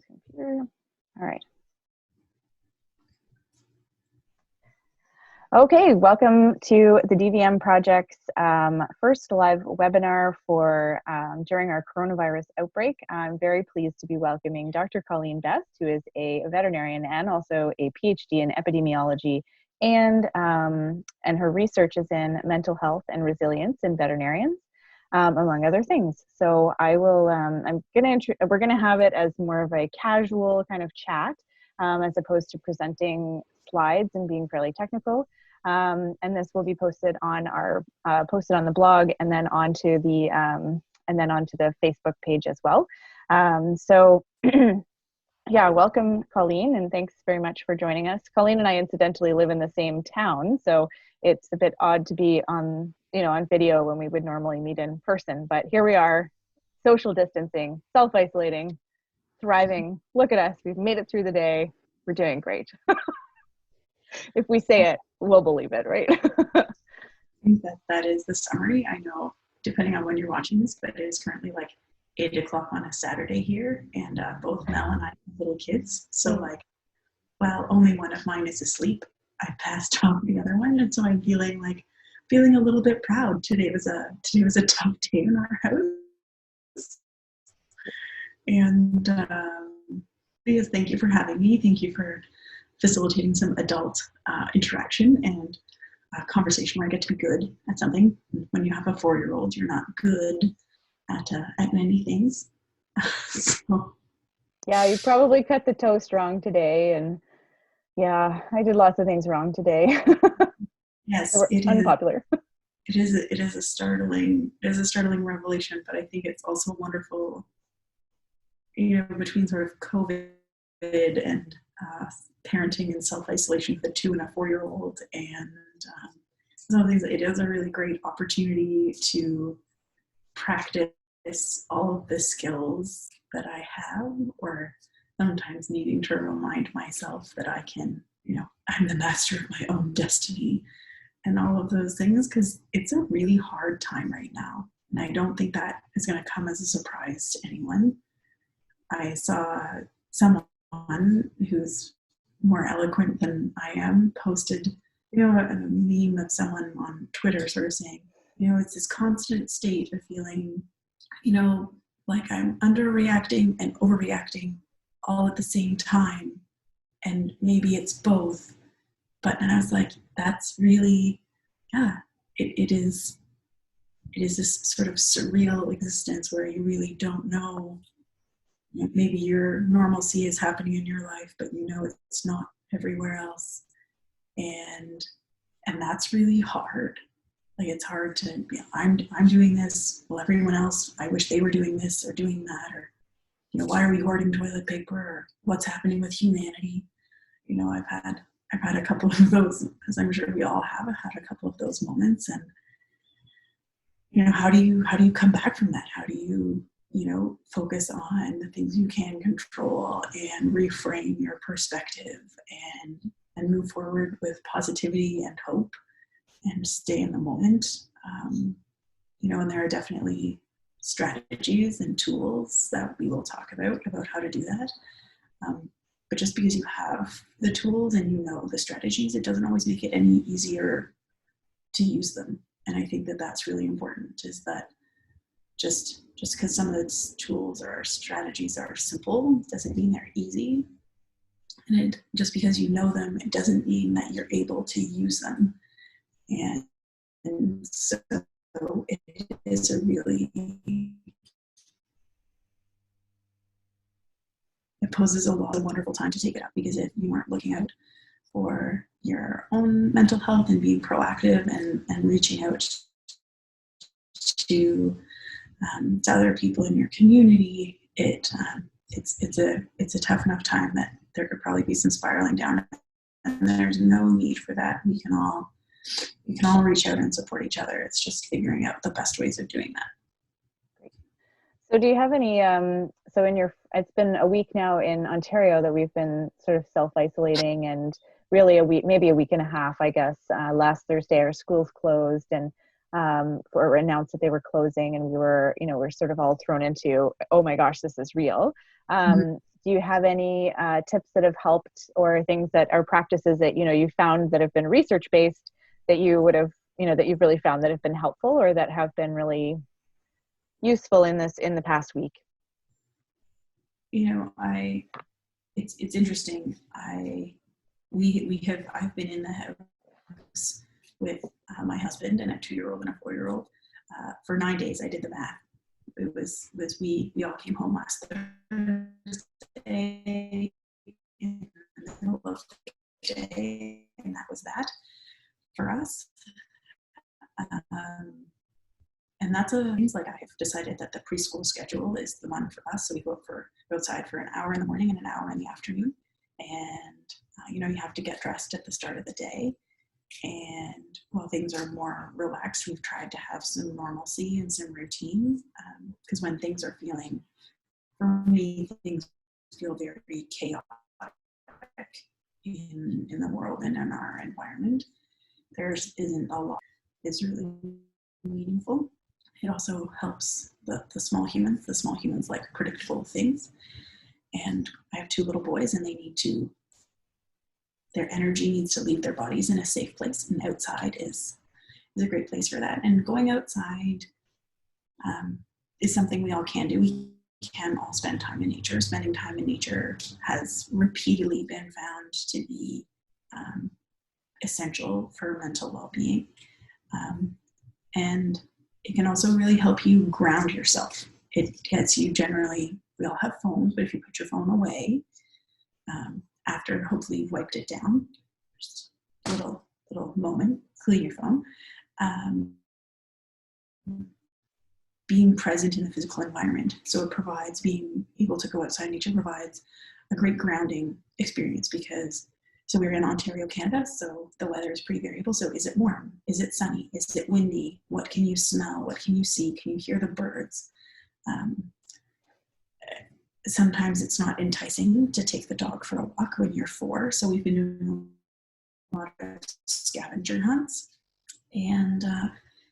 Computer. All right. Okay, welcome to the DVM Project's first live webinar for during our coronavirus outbreak. I'm very pleased to be welcoming Dr. Colleen Best, who is a veterinarian and also a PhD in epidemiology, and her research is in mental health and resilience in veterinarians, among other things. So I will, we're gonna have it as more of a casual kind of chat, as opposed to presenting slides and being fairly technical. And this will be posted on our posted on the blog, and then onto the Facebook page as well. So yeah, welcome, Colleen, and thanks very much for joining us. Colleen and I incidentally live in the same town, so it's a bit odd to be on video when we would normally meet in person. But here we are, social distancing, self-isolating, thriving. Look at us, we've made it through the day. We're doing great. If we say it, we'll believe it, right? I think that is the summary. I know, depending on when you're watching this, but it is currently like 8 o'clock on a Saturday here, and both Mel and I have little kids. So while only one of mine is asleep, I passed off the other one, and so I'm feeling a little bit proud. Today was a tough day in our house, and yes, thank you for having me. Thank you for facilitating some adult interaction and conversation where I get to be good at something. When you have a 4-year-old, you're not good at many things. So. Yeah, you probably cut the toast wrong today, and yeah, I did lots of things wrong today. Yes, it unpopular. It is a startling revelation, but I think it's also wonderful, between sort of COVID and parenting and self-isolation for 2 and a 4-year-old, and some of things. It is a really great opportunity to practice all of the skills that I have, or sometimes needing to remind myself that I can, I'm the master of my own destiny, and all of those things, because it's a really hard time right now. And I don't think that is going to come as a surprise to anyone. I saw someone who's more eloquent than I am posted, a meme of someone on Twitter sort of saying, it's this constant state of feeling, like I'm underreacting and overreacting all at the same time. And maybe it's both. And I was like, that's really, it is this sort of surreal existence where you really don't know. Maybe your normalcy is happening in your life, but it's not everywhere else. And that's really hard. Like, it's hard to, I'm doing this. Well, everyone else, I wish they were doing this or doing that, or, why are we hoarding toilet paper, or what's happening with humanity? I've had a couple of those, as I'm sure we all have had a couple of those moments. And, how do you come back from that? How do you, focus on the things you can control and reframe your perspective and move forward with positivity and hope and stay in the moment? And there are definitely strategies and tools that we will talk about how to do that. But just because you have the tools and the strategies, it doesn't always make it any easier to use them. And I think that that's really important, is that just because some of the tools or strategies are simple doesn't mean they're easy. And just because you know them, it doesn't mean that you're able to use them. And so it is it poses a lot of wonderful time to take it up, because if you aren't looking out for your own mental health and being proactive and reaching out to other people in your community, it's a tough enough time that there could probably be some spiraling down, and there's no need for that. We can all reach out and support each other. It's just figuring out the best ways of doing that. Great. So do you have any, it's been a week now in Ontario that we've been sort of self-isolating, and really maybe a week and a half, I guess. Last Thursday our schools closed, and or announced that they were closing, and we're sort of all thrown into, oh my gosh, this is real. do you have any tips that have helped, or things that are practices that, you found that have been research-based that you would have, that you've really found that have been helpful or that have been really useful in the past week? It's interesting. I've been in the house with my husband and a 2-year-old and a 4-year-old for 9 days. I did the math. We all came home last Thursday in the middle of the day, and that was that for us. And that's things like I've decided that the preschool schedule is the one for us. So we go outside for an hour in the morning and an hour in the afternoon. And, you have to get dressed at the start of the day. And while things are more relaxed, we've tried to have some normalcy and some routines. Because when things are for me, things feel very chaotic in the world and in our environment. There isn't a lot is really meaningful. It also helps the small humans. The small humans like predictable things. And I have 2 little boys, and their energy needs to leave their bodies in a safe place. And outside is a great place for that. And going outside is something we all can do. We can all spend time in nature. Spending time in nature has repeatedly been found to be essential for mental well-being. And it can also really help you ground yourself. It gets you we all have phones, but if you put your phone away, after hopefully you've wiped it down, just a little moment, clean your phone. Being present in the physical environment. So it provides, being able to go outside nature provides a great grounding experience so we're in Ontario, Canada, so the weather is pretty variable. So is it warm? Is it sunny? Is it windy? What can you smell? What can you see? Can you hear the birds? Sometimes it's not enticing to take the dog for a walk when you're 4. So we've been doing a lot of scavenger hunts. And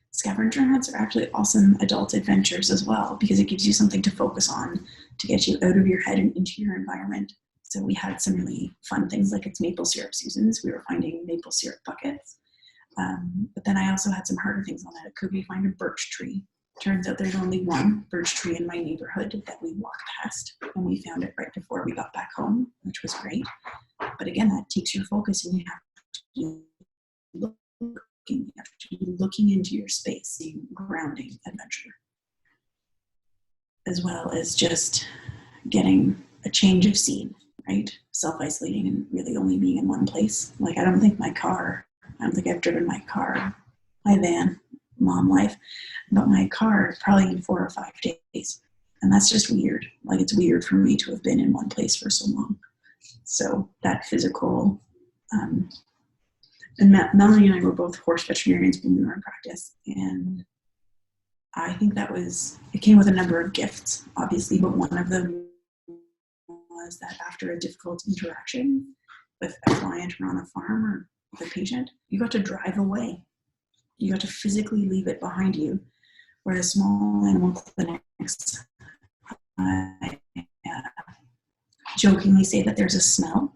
scavenger hunts are actually awesome adult adventures as well, because it gives you something to focus on to get you out of your head and into your environment. So we had some really fun things, like it's maple syrup seasons. We were finding maple syrup buckets. But then I also had some harder things on that. Could we find a birch tree? Turns out there's only one birch tree in my neighborhood that we walked past, and we found it right before we got back home, which was great. But again, that takes your focus, and you have to be looking into your space, being grounding adventure, as well as just getting a change of scene, right? Self-isolating and really only being in one place. Like I don't think I've driven my car, my van, mom life, but my car probably in 4 or 5 days. And that's just weird. Like it's weird for me to have been in one place for so long. So that physical, and Melanie and I were both horse veterinarians when we were in practice. And I think it came with a number of gifts, obviously, but one of them was that after a difficult interaction with a client or on a farm or with a patient, you got to drive away. You got to physically leave it behind you. Where the small animal clinics jokingly say that there's a smell.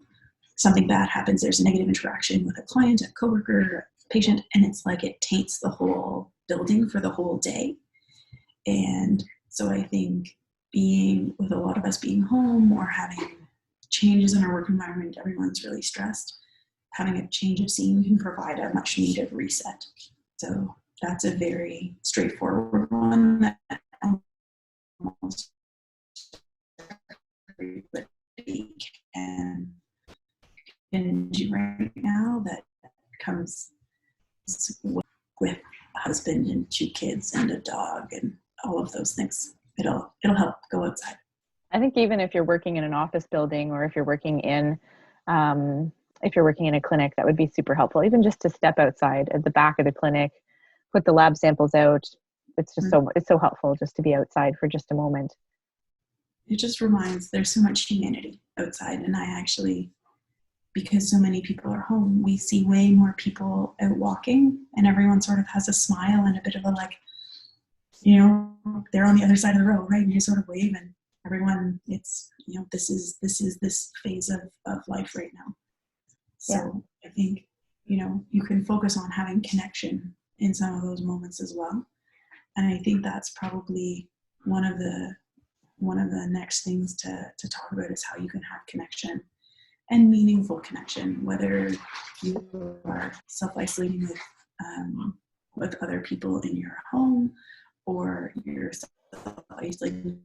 Something bad happens, there's a negative interaction with a client, a coworker, a patient, and it's like it taints the whole building for the whole day. And so I think with a lot of us being home or having changes in our work environment, everyone's really stressed. Having a change of scene can provide a much needed reset. So that's a very straightforward one that almost everybody can do right now, that comes with a husband and 2 kids and a dog and all of those things. It'll help go outside. I think even if you're working in an office building, or if you're working in a clinic, that would be super helpful. Even just to step outside at the back of the clinic, put the lab samples out. It's just it's so helpful just to be outside for just a moment. It just reminds, there's so much humanity outside. And I actually, because so many people are home, we see way more people out walking, and everyone sort of has a smile and a bit of a they're on the other side of the road, right? And you sort of wave, and everyone, it's, this is this phase of life right now. So I think, you can focus on having connection in some of those moments as well. And I think that's probably one of the next things to talk about, is how you can have connection, and meaningful connection, whether you are self-isolating with other people in your home, or you're self-isolating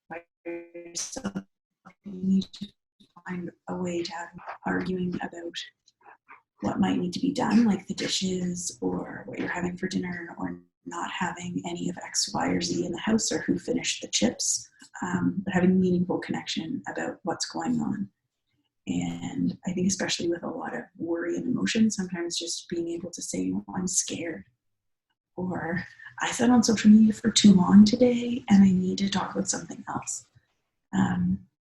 by yourself. You need to find a way to have arguing about what might need to be done, like the dishes, or what you're having for dinner, or not having any of X, Y, or Z in the house, or who finished the chips, but having meaningful connection about what's going on. And I think especially with a lot of worry and emotion, sometimes just being able to say, I'm scared, or I sat on social media for too long today and I need to talk about something else.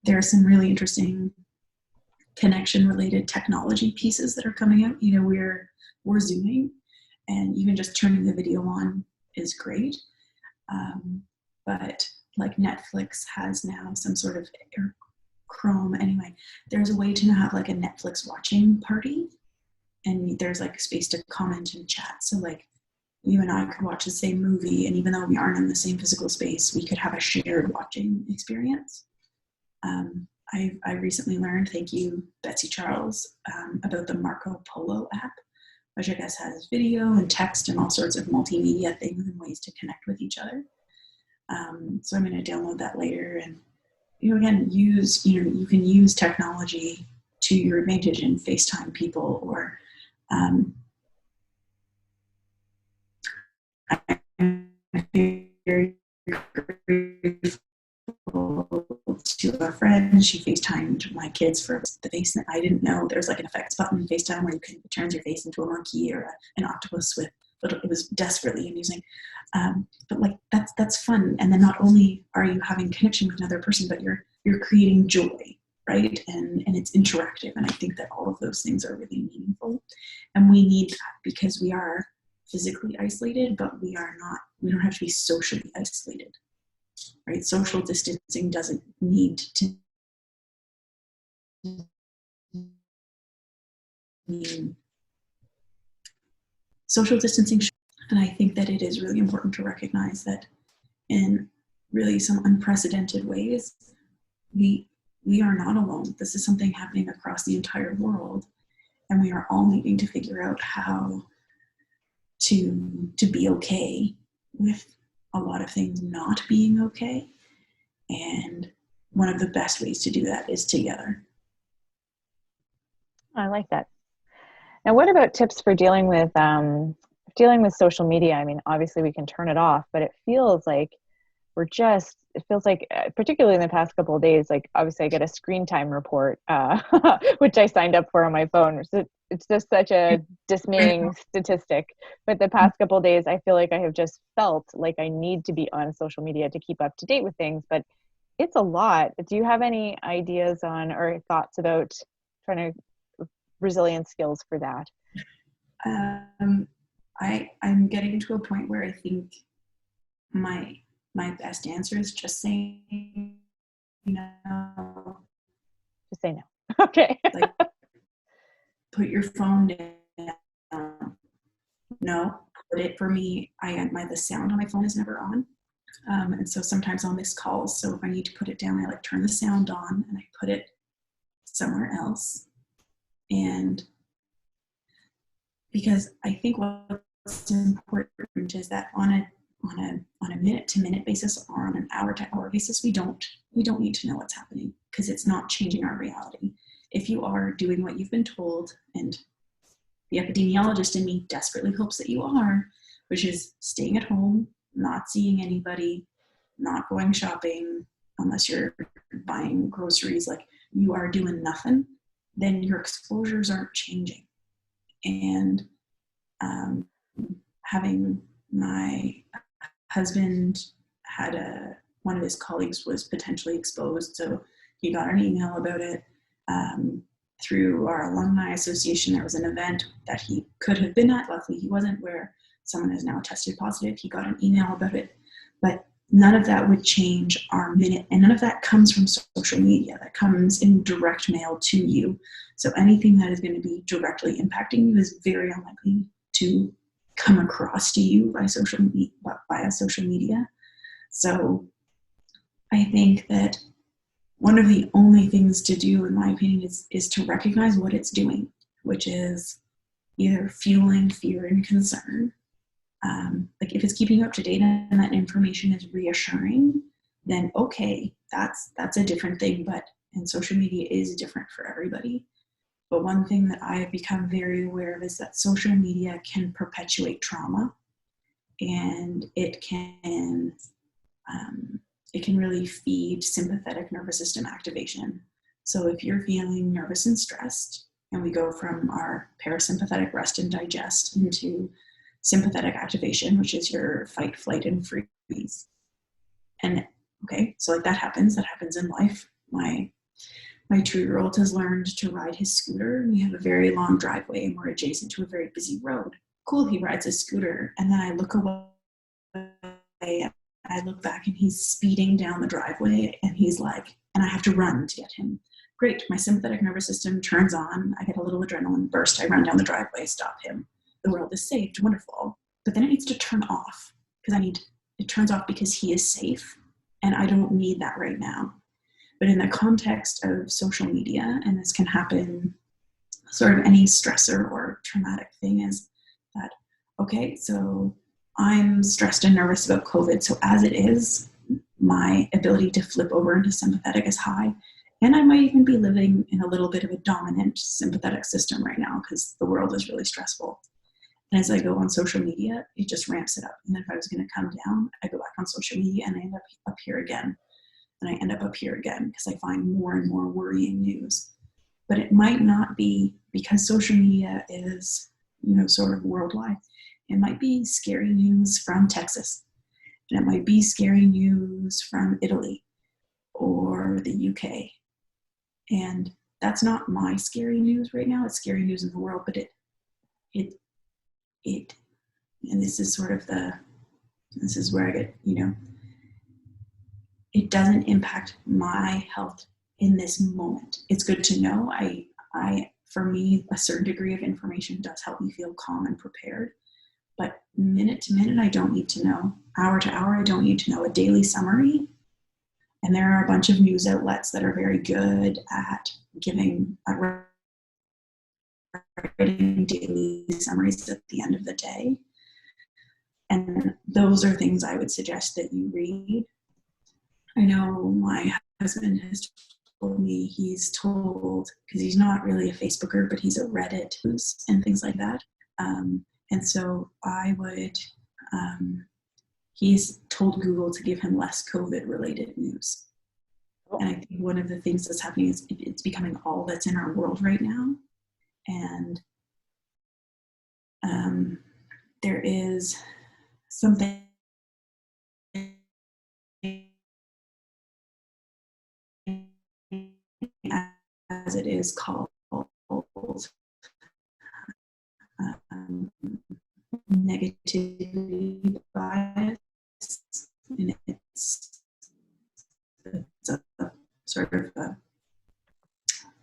There are some really interesting connection related technology pieces that are coming out. We're Zooming, and even just turning the video on is great. But like Netflix has now some sort of, or Chrome anyway, there's a way to have like a Netflix watching party, and there's like space to comment and chat. So like you and I could watch the same movie, and even though we aren't in the same physical space, we could have a shared watching experience. I recently learned, thank you, Betsy Charles, about the Marco Polo app, which I guess has video and text and all sorts of multimedia things and ways to connect with each other. So I'm going to download that later. And, again, you can use technology to your advantage and FaceTime people, or I'm very grateful to a friend. She FaceTimed my kids for the face. I didn't know there's like an effects button in FaceTime where it turns your face into a monkey or an octopus with, but it was desperately amusing. But like that's fun. And then not only are you having connection with another person, but you're creating joy, right? And it's interactive. And I think that all of those things are really meaningful. And we need that, because we are physically isolated, but we don't have to be socially isolated. Right? Social distancing doesn't need to mean social distancing. And I think that it is really important to recognize that in really some unprecedented ways, we are not alone. This is something happening across the entire world, and we are all needing to figure out how to be okay with a lot of things not being okay. And one of the best ways to do that is together. I like that. Now, what about tips for dealing with social media? I mean, obviously we can turn it off, but it feels like particularly in the past couple of days, like obviously I get a screen time report, which I signed up for on my phone. So it's just such a dismaying statistic. But the past couple of days, I feel like I have just felt like I need to be on social media to keep up to date with things, but it's a lot. Do you have any ideas on or thoughts about trying to resilience skills for that? I'm getting to a point where I think my best answer is just saying no. Just say no. Okay. Like, put your phone down. No, put it, for me, the sound on my phone is never on. And so sometimes I'll miss calls. So if I need to put it down, I like turn the sound on and I put it somewhere else. And because I think what's important is that on a minute to minute basis, or on an hour to hour basis, we don't need to know what's happening, because it's not changing our reality. If you are doing what you've been told, and the epidemiologist in me desperately hopes that you are, which is staying at home, not seeing anybody, not going shopping unless you're buying groceries, like you are doing nothing, then your exposures aren't changing. And having my husband had one of his colleagues was potentially exposed, so he got an email about it. Through our alumni association, there was an event that he could have been at, luckily he wasn't, where someone has now tested positive. He got an email about it, but none of that would change our minute, and none of that comes from social media. That comes in direct mail to you. So anything that is going to be directly impacting you is very unlikely to come across to you by social media. So I think that one of the only things to do, in my opinion, is to recognize what it's doing, which is either fueling fear and concern. Like if it's keeping you up to date and that information is reassuring, then okay, that's a different thing. And social media is different for everybody. But one thing that I have become very aware of is that social media can perpetuate trauma, and it can really feed sympathetic nervous system activation. So if you're feeling nervous and stressed, and we go from our parasympathetic rest and digest into sympathetic activation, which is your fight, flight, and freeze. And okay, so like that happens in life. My 2-year-old has learned to ride his scooter. We have a very long driveway and we're adjacent to a very busy road. Cool, he rides his scooter. And then I look away, I look back and he's speeding down the driveway and he's like, and I have to run to get him. Great, my sympathetic nervous system turns on. I get a little adrenaline burst. I run down the driveway, stop him. The world is saved, wonderful. But then it needs to turn off because it turns off because he is safe and I don't need that right now. But in the context of social media, and this can happen sort of any stressor or traumatic thing, is that, okay, so I'm stressed and nervous about COVID. So as it is, my ability to flip over into sympathetic is high. And I might even be living in a little bit of a dominant sympathetic system right now because the world is really stressful. And as I go on social media, it just ramps it up. And then if I was going to come down, I go back on social media and I end up here again. And I end up here again because I find more and more worrying news. But it might not be because social media is, sort of worldwide. It might be scary news from Texas. And it might be scary news from Italy or the UK. And that's not my scary news right now. It's scary news in the world, but it and this is sort of this is where I get, it doesn't impact my health in this moment. It's good to know. For me, a certain degree of information does help me feel calm and prepared. But minute to minute, I don't need to know. Hour to hour, I don't need to know. A daily summary. And there are a bunch of news outlets that are very good at writing daily summaries at the end of the day. And those are things I would suggest that you read. I know my husband has told me because he's not really a Facebooker, but he's a Reddit and things like that. And so he's told Google to give him less COVID-related news. And I think one of the things that's happening is it's becoming all that's in our world right now. And there is something as it is called negativity bias, and it's a sort of the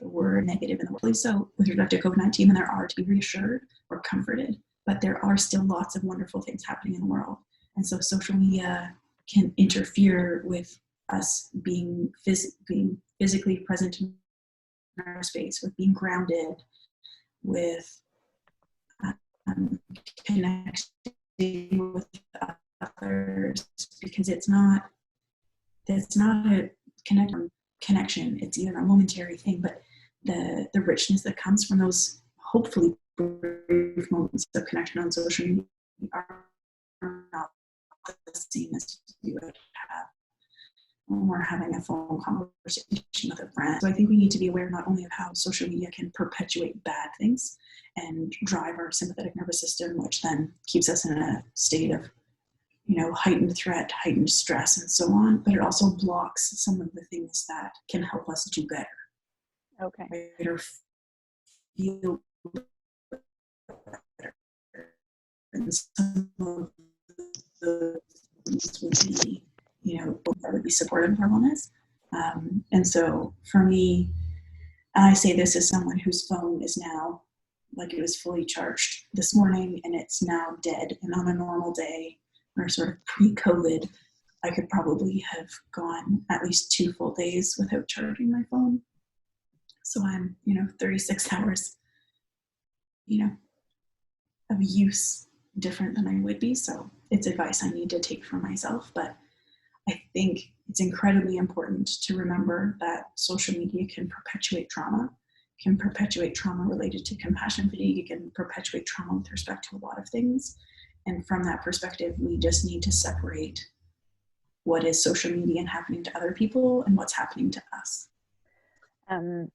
word negative in the world. So with regard to COVID-19, and there are to be reassured or comforted, but there are still lots of wonderful things happening in the world. And so social media can interfere with us being physically present in our space, with being grounded, with connecting with others, because it's not a connection. It's either a momentary thing, but the richness that comes from those hopefully brief moments of connection on social media are not the same as you would have when we're having a phone conversation with a friend. So I think we need to be aware not only of how social media can perpetuate bad things and drive our sympathetic nervous system, which then keeps us in a state of heightened threat, heightened stress, and so on, but it also blocks some of the things that can help us do better. Okay. Or feel better. And some of the things would be, that would be supportive of our wellness. And so for me, I say this as someone whose phone is now, like, it was fully charged this morning and it's now dead. And on a normal day, or sort of pre-COVID, I could probably have gone at least 2 full days without charging my phone. So I'm, 36 hours, of use different than I would be. So it's advice I need to take for myself. But I think it's incredibly important to remember that social media can perpetuate trauma, related to compassion fatigue. It can perpetuate trauma with respect to a lot of things. And from that perspective, we just need to separate what is social media and happening to other people and what's happening to us. I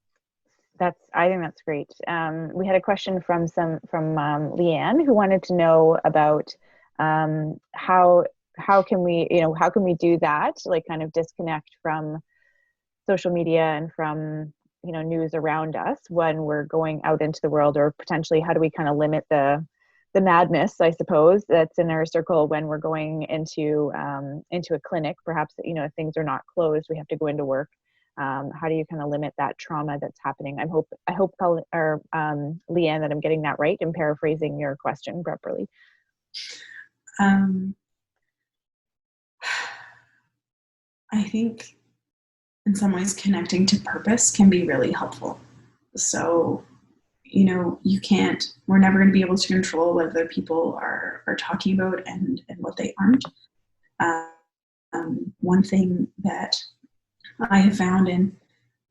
think that's great. We had a question from Leanne, who wanted to know about how can we do that, like kind of disconnect from social media and from news around us when we're going out into the world, or potentially how do we kind of limit the madness, I suppose, that's in our circle when we're going into a clinic. Perhaps if things are not closed, we have to go into work. How do you kind of limit that trauma that's happening? I hope Leanne, that I'm getting that right and paraphrasing your question properly. I think in some ways connecting to purpose can be really helpful. So, we're never going to be able to control what other people are talking about and what they aren't. One thing that I have found, and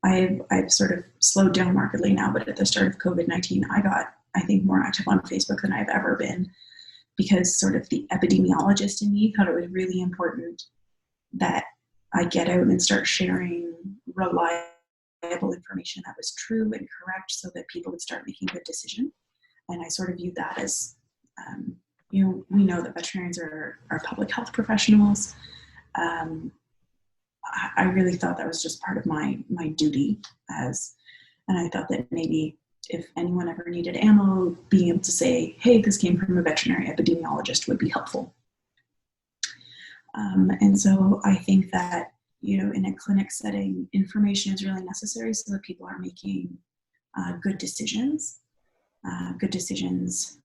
I've sort of slowed down markedly now, but at the start of COVID-19, I got, I think, more active on Facebook than I've ever been, because sort of the epidemiologist in me thought it was really important that I get out and start sharing reliable information that was true and correct so that people would start making good decisions. And I sort of viewed that as, we know that veterinarians are public health professionals. I really thought that was just part of my duty and I thought that maybe if anyone ever needed ammo, being able to say, hey, this came from a veterinary epidemiologist would be helpful. And so I think that, in a clinic setting, information is really necessary so that people are making good decisions. Good decisions,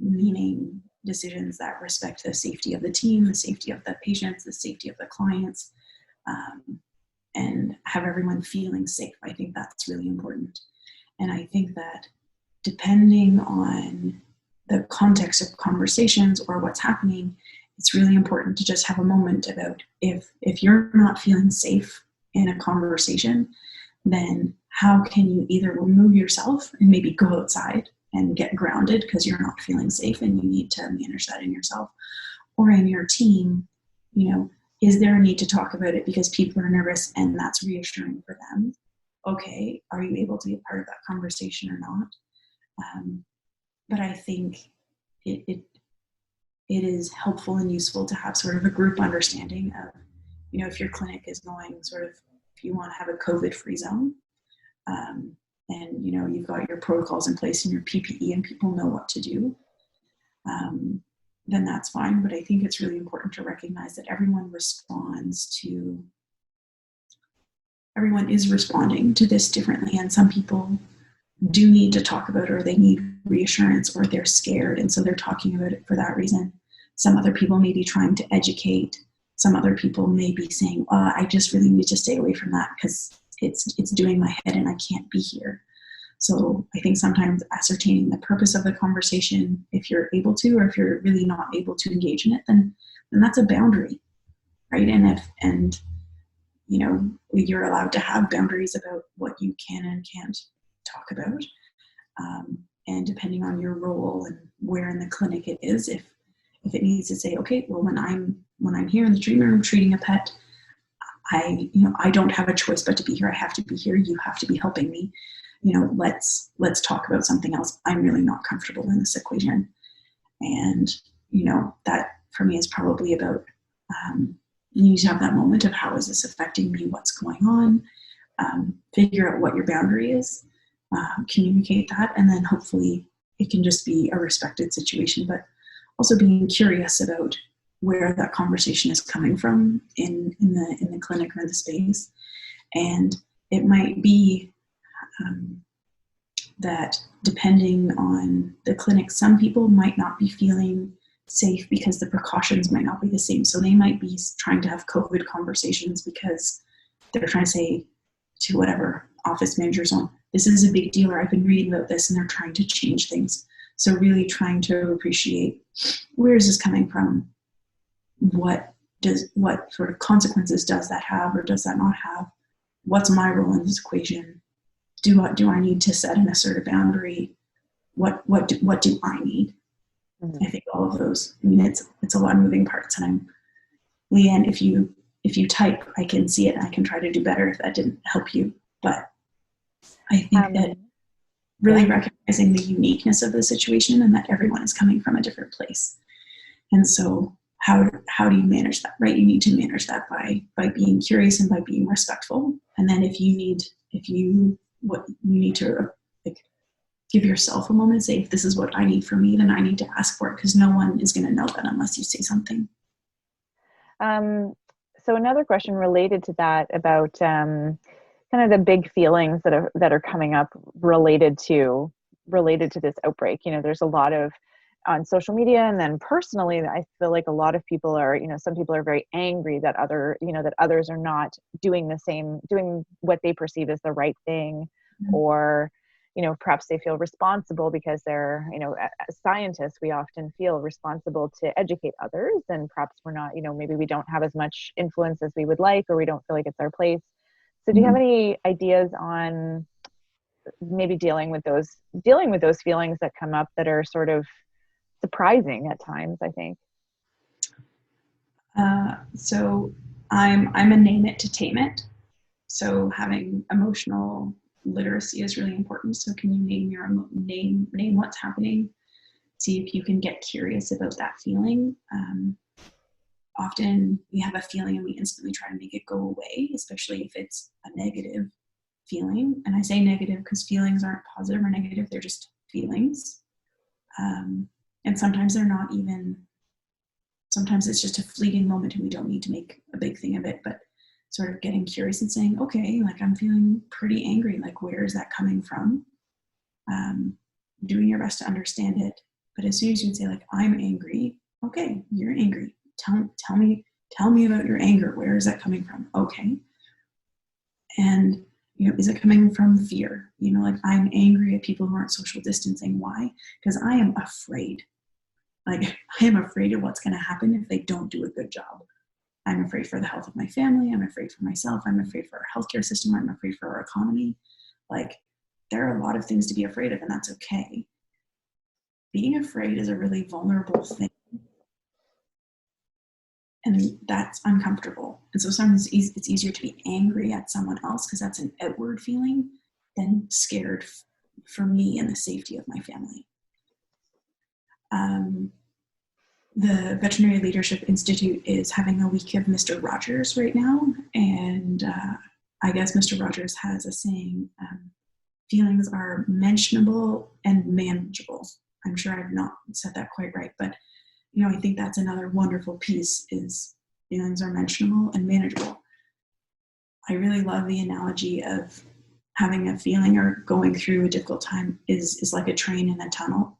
meaning decisions that respect the safety of the team, the safety of the patients, the safety of the clients, and have everyone feeling safe. I think that's really important. And I think that depending on the context of conversations or what's happening, it's really important to just have a moment about if you're not feeling safe in a conversation, then how can you either remove yourself and maybe go outside and get grounded because you're not feeling safe and you need to manage that in yourself, or in your team, is there a need to talk about it because people are nervous and that's reassuring for them? Okay, are you able to be a part of that conversation or not? But I think it is helpful and useful to have sort of a group understanding of, if your clinic is going sort of, if you want to have a COVID-free zone, and you've got your protocols in place and your PPE and people know what to do, then that's fine. But I think it's really important to recognize that everyone is responding to this differently. And some people do need to talk about it, or they need reassurance, or they're scared. And so they're talking about it for that reason. Some other people may be trying to educate. Some other people may be saying, I just really need to stay away from that because it's doing my head and I can't be here. So I think sometimes ascertaining the purpose of the conversation, if you're able to, or if you're really not able to engage in it, then that's a boundary, right? And you're allowed to have boundaries about what you can and can't talk about. And depending on your role and where in the clinic it is, if it needs to say, okay, well, when I'm here in the treatment room treating a pet, I don't have a choice but to be here. I have to be here. You have to be helping me. Let's talk about something else. I'm really not comfortable in this equation. And, that for me is probably about, you need to have that moment of how is this affecting me? What's going on? Figure out what your boundary is, communicate that, and then hopefully it can just be a respected situation, but also being curious about, where that conversation is coming from in the clinic or the space. And it might be that depending on the clinic, some people might not be feeling safe because the precautions might not be the same. So they might be trying to have COVID conversations because they're trying to say to whatever office managers on, this is a big deal, or I've been reading about this, and they're trying to change things. So really trying to appreciate, where is this coming from? What sort of consequences does that have, or does that not have? What's my role in this equation? Do I need to set an assertive boundary? What do I need? I think all of those. I mean, it's a lot of moving parts. And Leanne, if you type, I can see it and I can try to do better if that didn't help you. But I think that really recognizing the uniqueness of the situation and that everyone is coming from a different place. And so how do you manage that, right? You need to manage that by being curious and by being respectful. And then if you need to give yourself a moment, say, if this is what I need from me, then I need to ask for it, because no one is going to know that unless you say something. So another question related to that about kind of the big feelings that are coming up related to this outbreak. There's a lot of on social media, and then personally, I feel like a lot of people are, some people are very angry that others are not doing what they perceive as the right thing, or perhaps they feel responsible because they're, as scientists, we often feel responsible to educate others, and perhaps we're not, maybe we don't have as much influence as we would like, or we don't feel like it's our place. So do you have any ideas on maybe dealing with those feelings that come up that are sort of surprising at times, I think? So I'm a name it to tame it. So having emotional literacy is really important. So can you name what's happening? See if you can get curious about that feeling. Often we have a feeling and we instantly try to make it go away, especially if it's a negative feeling. And I say negative because feelings aren't positive or negative, they're just feelings. And sometimes they're not even, sometimes it's just a fleeting moment and we don't need to make a big thing of it, but sort of getting curious and saying, okay, like I'm feeling pretty angry. Like, where is that coming from? Doing your best to understand it. But as soon as you say, like, I'm angry, okay, you're angry. Tell me about your anger. Where is that coming from? Okay. And, is it coming from fear? Like, I'm angry at people who aren't social distancing. Why? Because I am afraid. Like, I am afraid of what's going to happen if they don't do a good job. I'm afraid for the health of my family. I'm afraid for myself. I'm afraid for our healthcare system. I'm afraid for our economy. Like, there are a lot of things to be afraid of, and that's okay. Being afraid is a really vulnerable thing. And that's uncomfortable. And so sometimes it's easier to be angry at someone else because that's an outward feeling than scared for me and the safety of my family. The Veterinary Leadership Institute is having a week of Mr. Rogers right now. And I guess Mr. Rogers has a saying, feelings are mentionable and manageable. I'm sure I've not said that quite right, but I think that's another wonderful piece is feelings are mentionable and manageable. I really love the analogy of having a feeling or going through a difficult time is like a train in a tunnel.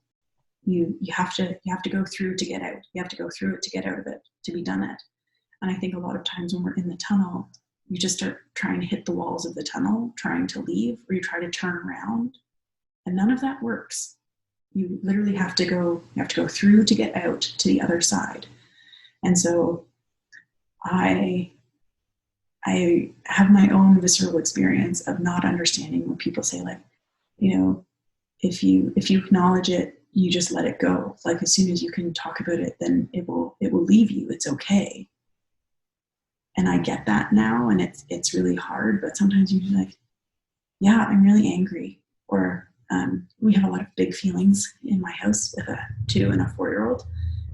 You have to go through to get out. You have to go through it to get out of it, to be done it. And I think a lot of times when we're in the tunnel, you just start trying to hit the walls of the tunnel, trying to leave, or you try to turn around, and none of that works. You literally have to go through to get out to the other side. And so I have my own visceral experience of not understanding when people say, like, if you acknowledge it, you just let it go. Like, as soon as you can talk about it, then it will leave you. It's okay. And I get that now, and it's really hard, but sometimes you're like, yeah, I'm really angry. Or we have a lot of big feelings in my house with a 2 and a 4-year-old.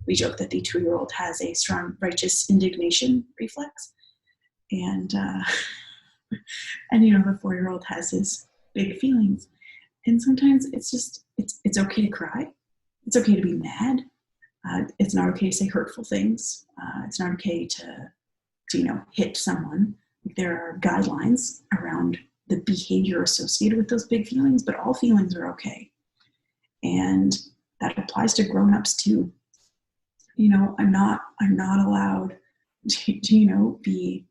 We joke that the 2-year-old has a strong righteous indignation reflex. And the 4-year-old has his big feelings. And sometimes it's okay to cry. It's okay to be mad. It's not okay to say hurtful things. It's not okay to hit someone. There are guidelines around the behavior associated with those big feelings, but all feelings are okay. And that applies to grown-ups too. I'm not allowed to be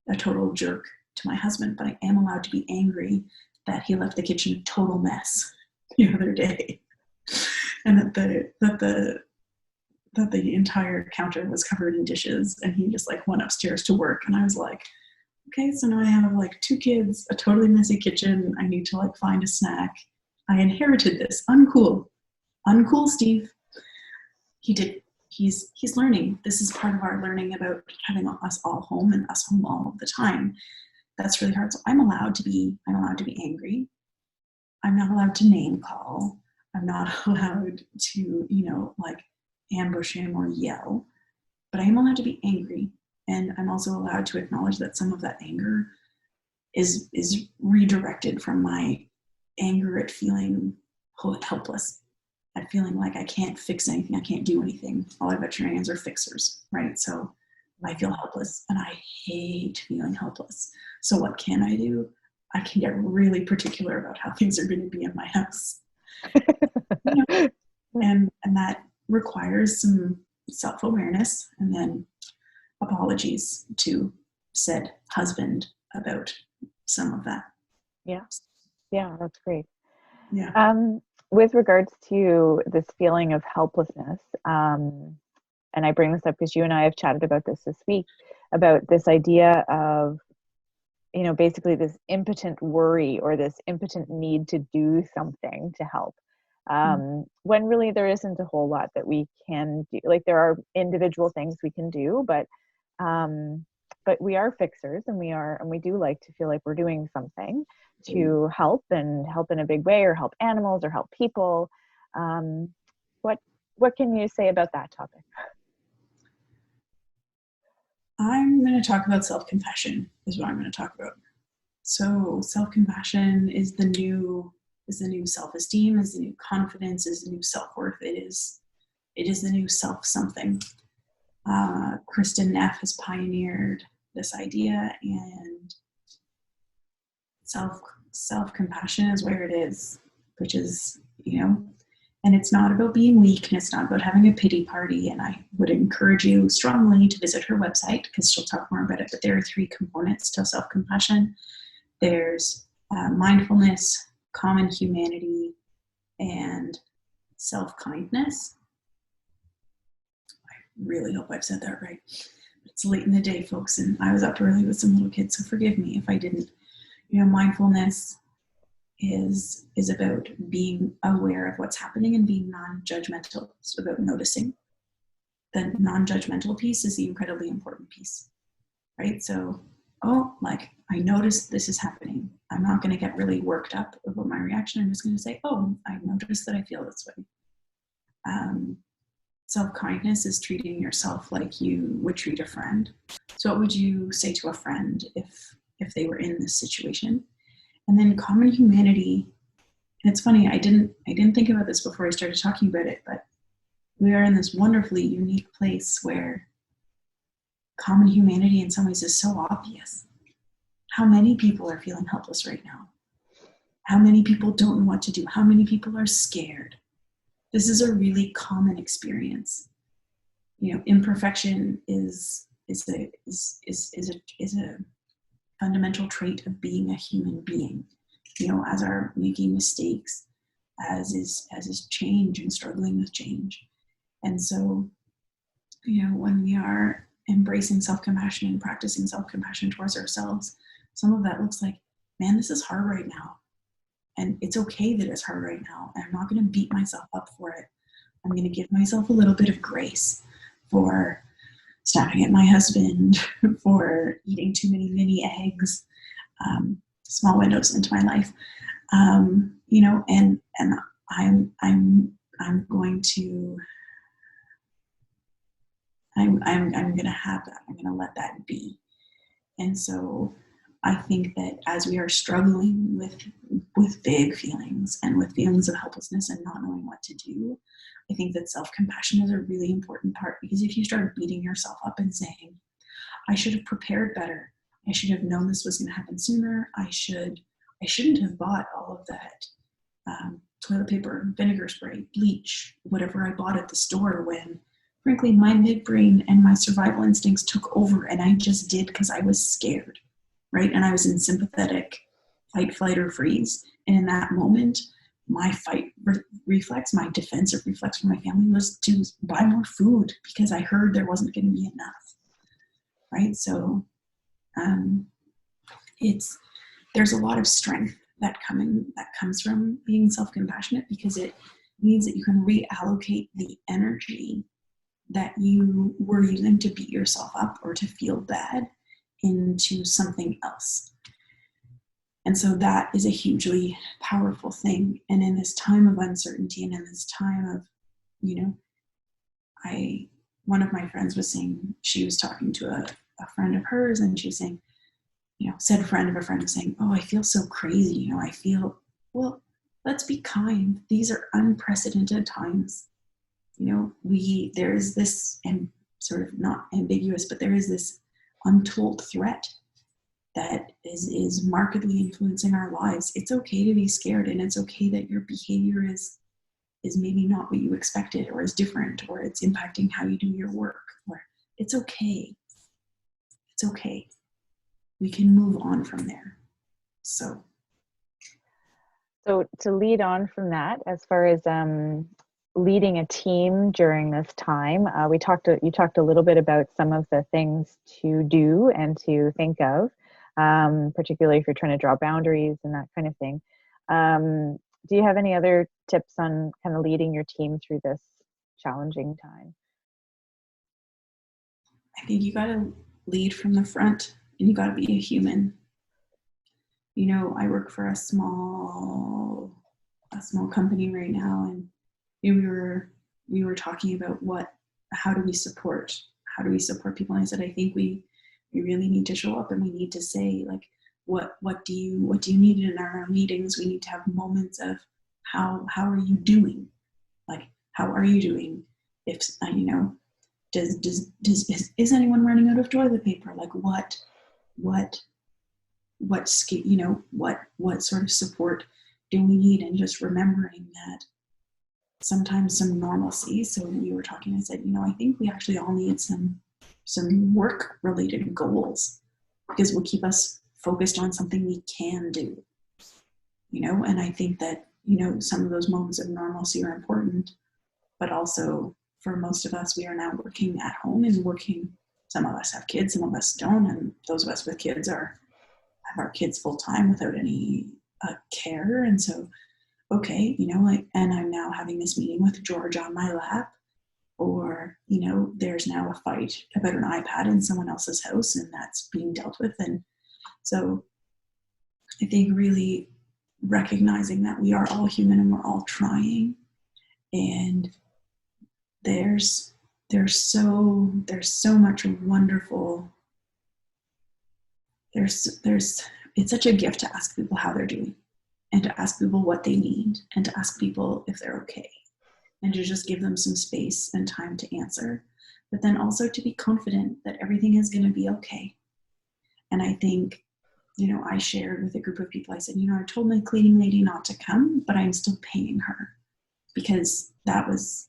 a total jerk to my husband, but I am allowed to be angry that he left the kitchen a total mess the other day, and that the entire counter was covered in dishes, and he just like went upstairs to work. And I was like, okay, so now I have like 2 kids, a totally messy kitchen. I need to like find a snack. I inherited this. Uncool, Steve. He's learning. This is part of our learning about having us all home and us home all of the time. That's really hard. So I'm allowed to be angry. I'm not allowed to name call. I'm not allowed to, like ambush him or yell, but I am allowed to be angry. And I'm also allowed to acknowledge that some of that anger is redirected from my anger at feeling helpless, at feeling like I can't fix anything, I can't do anything. All our veterinarians are fixers, right? So I feel helpless, and I hate feeling helpless. So what can I do? I can get really particular about how things are going to be in my house. And that requires some self-awareness, and then apologies to said husband about some of that. Yeah, that's great. Yeah. With regards to this feeling of helplessness, and I bring this up because you and I have chatted about this week, about this idea of, basically this impotent worry or this impotent need to do something to help. When really there isn't a whole lot that we can do. Like, there are individual things we can do, but we are fixers, and we do like to feel like we're doing something to help in a big way, or help animals, or help people. What can you say about that topic? I'm going to talk about self-compassion is what I'm going to talk about. So self-compassion is the new self-esteem, is the new confidence, is the new self-worth. It is the new self-something. Kristen Neff has pioneered this idea, and self-compassion is where it is, which is, and it's not about being weak, and it's not about having a pity party. And I would encourage you strongly to visit her website, because she'll talk more about it. But there are 3 components to self-compassion. There's mindfulness, common humanity, and self-kindness. I really hope I've said that right. It's late in the day, folks, and I was up early with some little kids, so forgive me if I didn't. Mindfulness is about being aware of what's happening and being non-judgmental. It's about noticing. The non-judgmental piece is the incredibly important piece, right? So, I noticed this is happening. I'm not going to get really worked up about my reaction. I'm just going to say, I noticed that I feel this way. Self-kindness is treating yourself like you would treat a friend. So what would you say to a friend if they were in this situation? And then common humanity, and it's funny, I didn't think about this before I started talking about it, but we are in this wonderfully unique place where common humanity in some ways is so obvious. How many people are feeling helpless right now? How many people don't know what to do? How many people are scared? This is a really common experience. Imperfection is a fundamental trait of being a human being. As are making mistakes, as is change and struggling with change. And so, when we are embracing self-compassion and practicing self-compassion towards ourselves, some of that looks like, man, this is hard right now. And it's okay that it's hard right now. And I'm not going to beat myself up for it. I'm going to give myself a little bit of grace for snapping at my husband, for eating too many mini eggs, small windows into my life. And I'm going to have that. I'm going to let that be. And so I think that as we are struggling with big feelings and with feelings of helplessness and not knowing what to do, I think that self-compassion is a really important part, because if you start beating yourself up and saying, I should have prepared better, I should have known this was going to happen sooner, I shouldn't have bought all of that toilet paper, vinegar spray, bleach, whatever I bought at the store, when frankly my midbrain and my survival instincts took over, and I just did because I was scared, right? And I was in sympathetic fight, flight, or freeze. And in that moment, my fight reflex, my defensive reflex for my family was to buy more food because I heard there wasn't going to be enough, right? So there's a lot of strength that comes from being self-compassionate, because it means that you can reallocate the energy that you were using to beat yourself up or to feel bad into something else. And so that is a hugely powerful thing. And in this time of uncertainty, and in this time of, one of my friends was saying, she was talking to a friend of hers, and she was saying, said friend of a friend was saying, oh, I feel so crazy. I feel, well, let's be kind. These are unprecedented times. There is this, and sort of not ambiguous, but there is this untold threat that is markedly influencing our lives. It's okay to be scared, and it's okay that your behavior is maybe not what you expected, or is different, or it's impacting how you do your work, or it's okay. It's okay. We can move on from there. So to lead on from that, as far as leading a team during this time, you talked a little bit about some of the things to do and to think of, particularly if you're trying to draw boundaries and that kind of thing. Do you have any other tips on kind of leading your team through this challenging time? I think you got to lead from the front, and you got to be a human. I work for a small company right now, and we were talking about how do we support people, and I said, I think we really need to show up, and we need to say, like, what do you need in our meetings. We need to have moments of how are you doing, like, how are you doing, if is anyone running out of toilet paper, like what sort of support do we need, and just remembering that sometimes some normalcy. So we were talking, I said, I think we actually all need some work related goals, because will keep us focused on something we can do, and I think that, some of those moments of normalcy are important, but also for most of us, we are now working at home and working. Some of us have kids, some of us don't, and those of us with kids have our kids full time without any care. And so, okay, and I'm now having this meeting with George on my lap, or, there's now a fight about an iPad in someone else's house, and that's being dealt with. And so I think really recognizing that we are all human and we're all trying, and there's so much wonderful, it's such a gift to ask people how they're doing, and to ask people what they need, and to ask people if they're okay, and to just give them some space and time to answer, but then also to be confident that everything is going to be okay. And I think, I shared with a group of people, I said, I told my cleaning lady not to come, but I'm still paying her, because that was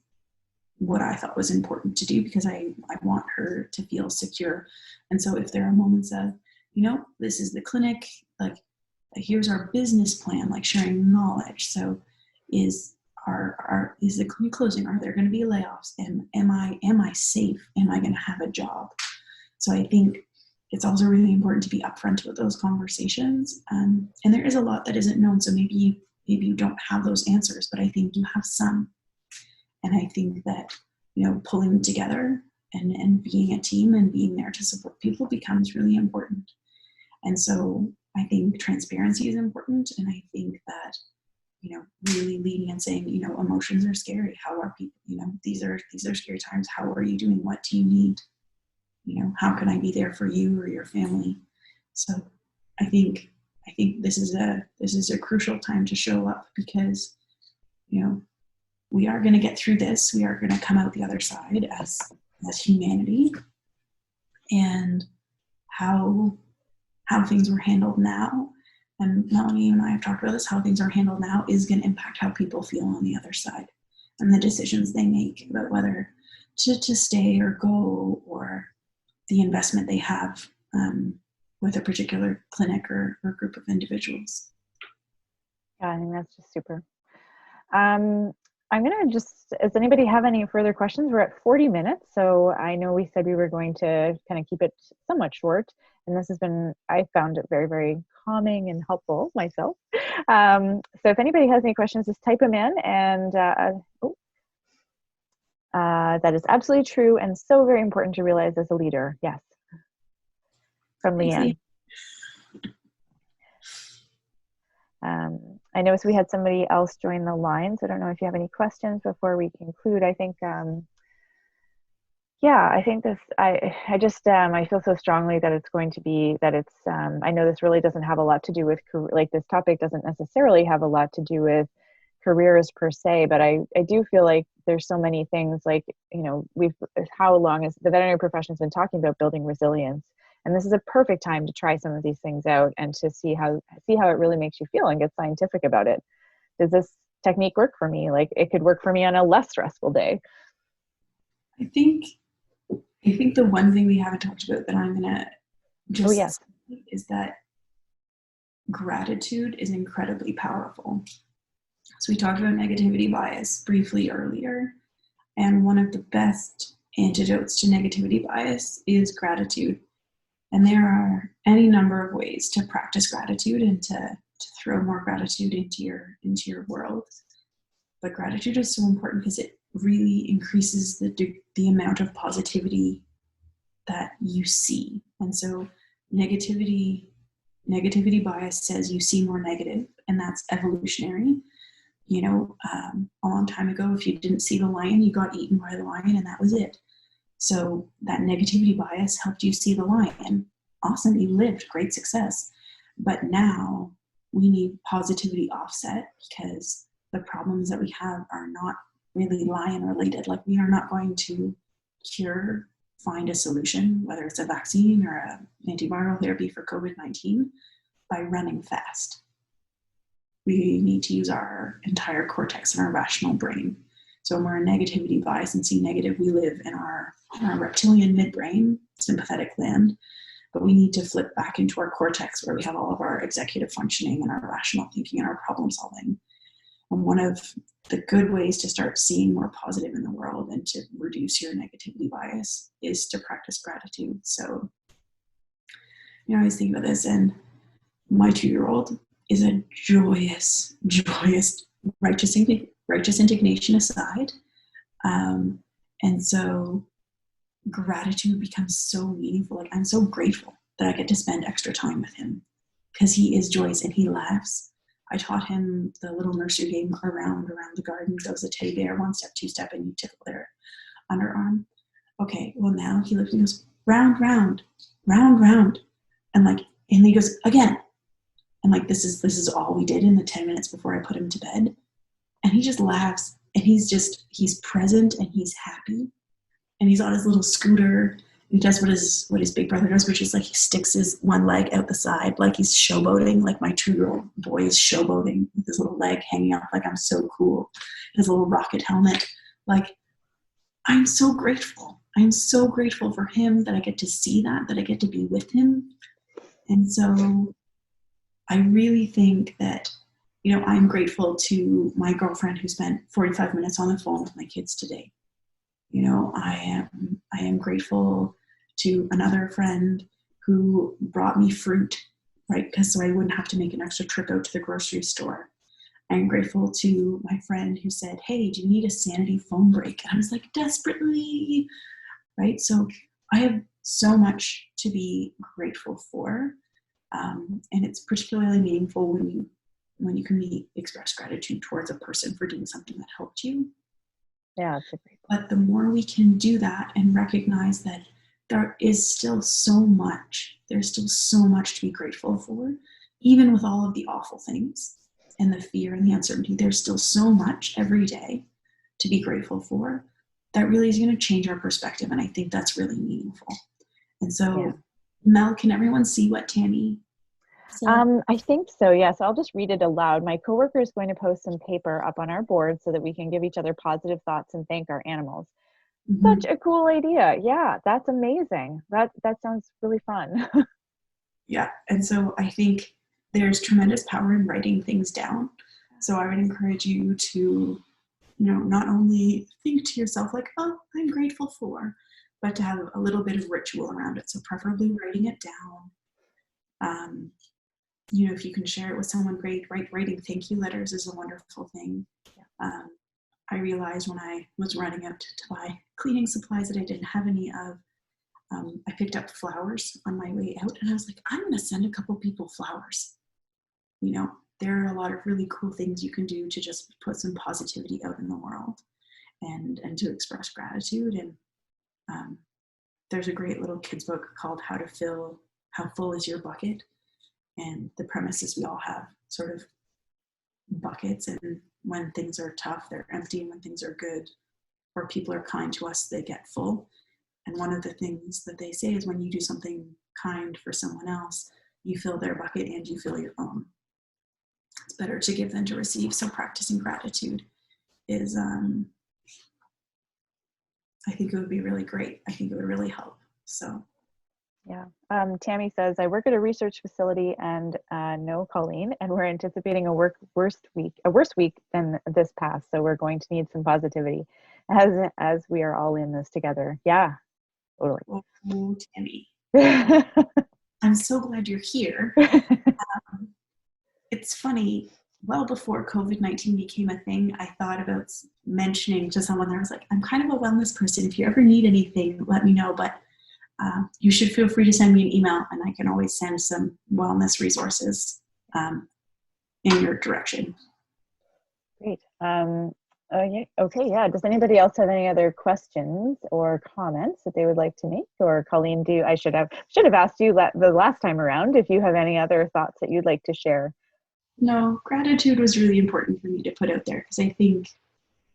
what I thought was important to do, because I want her to feel secure. And so if there are moments of, this is the clinic, like, here's our business plan, like sharing knowledge. So is the clinic closing? Are there going to be layoffs? Am I safe? Am I going to have a job? So I think it's also really important to be upfront with those conversations. And there is a lot that isn't known. So maybe you don't have those answers, but I think you have some. And I think that, pulling them together and being a team and being there to support people becomes really important. And so I think transparency is important. And I think that, really leading and saying, emotions are scary. How are people, these are scary times. How are you doing? What do you need? How can I be there for you or your family? So I think this is a crucial time to show up, because, we are going to get through this. We are going to come out the other side as humanity. And how things were handled now, and Melanie and I have talked about this, how things are handled now is going to impact how people feel on the other side and the decisions they make about whether to stay or go, or the investment they have with a particular clinic or group of individuals. Yeah, I think that's just super. I'm going to does anybody have any further questions? We're at 40 minutes. So I know we said we were going to kind of keep it somewhat short. And this has been, I found it very, very calming and helpful myself. So if anybody has any questions, just type them in. And that is absolutely true and so very important to realize as a leader. Yes. From Leanne. I noticed we had somebody else join the line, so I don't know if you have any questions before we conclude. I think, I think this, I feel so strongly that it's going to be, that it's, I know this really doesn't have a lot to do with, like this topic doesn't necessarily have a lot to do with careers per se, but I do feel like there's so many things, like, how long has the veterinary profession has been talking about building resilience? And this is a perfect time to try some of these things out and to see how it really makes you feel and get scientific about it. Does this technique work for me? Like, it could work for me on a less stressful day. I think the one thing we haven't talked about that I'm gonna just say is that gratitude is incredibly powerful. So we talked about negativity bias briefly earlier, and one of the best antidotes to negativity bias is gratitude. And there are any number of ways to practice gratitude and to throw more gratitude into your world. But gratitude is so important because it really increases the amount of positivity that you see. And so negativity bias says you see more negative, and that's evolutionary. A long time ago, if you didn't see the lion, you got eaten by the lion, and that was it. So that negativity bias helped you see the lion. Awesome, you lived, great success. But now we need positivity offset, because the problems that we have are not really lion related. Like, we are not going to find a solution, whether it's a vaccine or an antiviral therapy for COVID-19, by running fast. We need to use our entire cortex and our rational brain. So when we're in negativity bias and see negative, we live in our reptilian midbrain, sympathetic land, but we need to flip back into our cortex, where we have all of our executive functioning and our rational thinking and our problem solving. And one of the good ways to start seeing more positive in the world and to reduce your negativity bias is to practice gratitude. So, I always think about this, and my 2-year-old is a joyous, righteous indignation aside. And so gratitude becomes so meaningful. Like, I'm so grateful that I get to spend extra time with him, because he is joyous and he laughs. I taught him the little nursery game around the garden. There was a teddy bear, 1-step, 2-step, and you tickle their underarm. Okay, well, now he looks and goes, round, round, round, round. And he goes, again. And this is all we did in the 10 minutes before I put him to bed. And he just laughs, and he's present, and he's happy. And he's on his little scooter. He does what his big brother does, which is he sticks his one leg out the side, like he's showboating. Like, my 2-year-old boy is showboating with his little leg hanging out, like, I'm so cool. His little rocket helmet. I'm so grateful. I'm so grateful for him, that I get to see that I get to be with him. And so I really think that, I'm grateful to my girlfriend who spent 45 minutes on the phone with my kids today. I am grateful to another friend who brought me fruit, right? So I wouldn't have to make an extra trip out to the grocery store. I'm grateful to my friend who said, hey, do you need a sanity phone break? And I was like, desperately, right? So I have so much to be grateful for. And it's particularly meaningful when you can express gratitude towards a person for doing something that helped you. Yeah, it's a great point. But the more we can do that and recognize that there's still so much to be grateful for, even with all of the awful things and the fear and the uncertainty, there's still so much every day. to be grateful for, that really is going to change our perspective. And I think that's really meaningful. And so, Yeah. Mel, can everyone see what Tammy said? I think so, yes. I'll just read it aloud. My coworker is going to post some paper up on our board so that we can give each other positive thoughts and thank our animals. Such Mm-hmm. a cool idea. Yeah, that's amazing. That sounds really fun. Yeah. And so I think there's tremendous power in writing things down. So I would encourage you to, not only think to yourself like, oh, I'm grateful for, but to have a little bit of ritual around it. So preferably writing it down. If you can share it with someone, great. Writing thank you letters is a wonderful thing. I realized when I was running out to buy cleaning supplies that I didn't have any of, I picked up flowers on my way out, and I was like, I'm going to send a couple people flowers. There are a lot of really cool things you can do to just put some positivity out in the world and to express gratitude. And there's a great little kids book called How Full Is Your Bucket? And the premise is we all have sort of buckets, and when things are tough, they're empty, and when things are good or people are kind to us, they get full. And one of the things that they say is when you do something kind for someone else, you fill their bucket and you fill your own. It's better to give than to receive. So practicing gratitude is, I think it would be really great. I think it would really help. So. Yeah. Tammy says, I work at a research facility and know Colleen, and we're anticipating a worse week than this past. So we're going to need some positivity as we are all in this together. Yeah, totally. Oh, Tammy. I'm so glad you're here. It's funny, well before COVID-19 became a thing, I thought about mentioning to someone that was like, I'm kind of a wellness person. If you ever need anything, let me know. But you should feel free to send me an email, and I can always send some wellness resources in your direction. Great. Yeah, okay, yeah. Does anybody else have any other questions or comments that they would like to make? Or Colleen, I should have asked you the last time around if you have any other thoughts that you'd like to share. No, gratitude was really important for me to put out there, because I think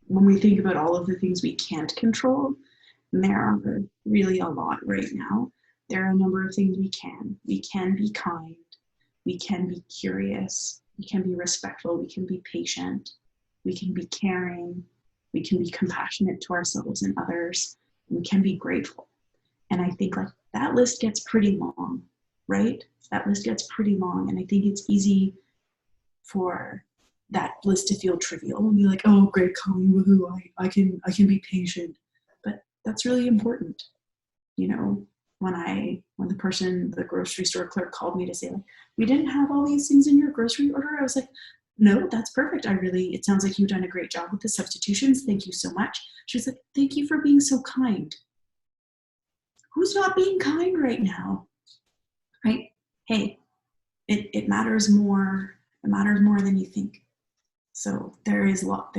when we think about all of the things we can't control, and there are really a lot right now, there are a number of things we can. We can be kind. We can be curious. We can be respectful. We can be patient. We can be caring. We can be compassionate to ourselves and others. We can be grateful. And I think like that list gets pretty long, right? That list gets pretty long. And I think it's easy for that list to feel trivial and be like, oh, great, Colleen, woohoo, I can be patient. But that's really important. When the grocery store clerk called me to say, like, we didn't have all these things in your grocery order, I was like, no, that's perfect. It sounds like you've done a great job with the substitutions. Thank you so much. She was like, thank you for being so kind. Who's not being kind right now? Right? Hey, it matters more. It matters more than you think. So there is a lot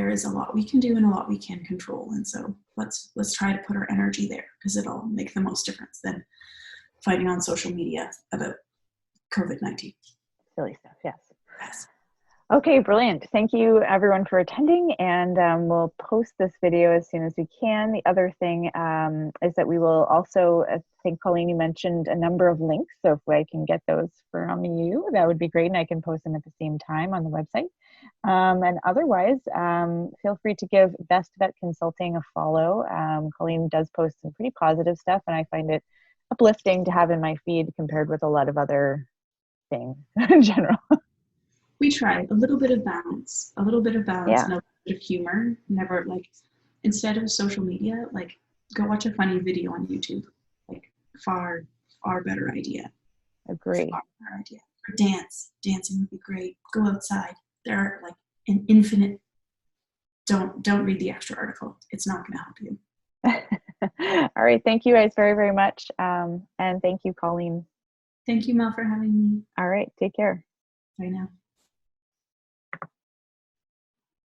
we can do and a lot we can control. And so let's try to put our energy there, because it'll make the most difference than fighting on social media about COVID-19. Silly stuff, yes. Yes. Okay, brilliant. Thank you everyone for attending, and we'll post this video as soon as we can. The other thing is that we will also, I think Colleen, you mentioned a number of links, so if I can get those from you, that would be great, and I can post them at the same time on the website. And otherwise, feel free to give Best Vet Consulting a follow. Colleen does post some pretty positive stuff, and I find it uplifting to have in my feed compared with a lot of other things in general. We try a little bit of balance, Yeah. and a little bit of humor. Never instead of social media, go watch a funny video on YouTube. Far better idea. Agree. Far better idea. Or dancing would be great. Go outside. There are an infinite. Don't read the extra article. It's not going to help you. All right. Thank you guys very, very much. And thank you, Colleen. Thank you, Mel, for having me. All right. Take care. Bye now.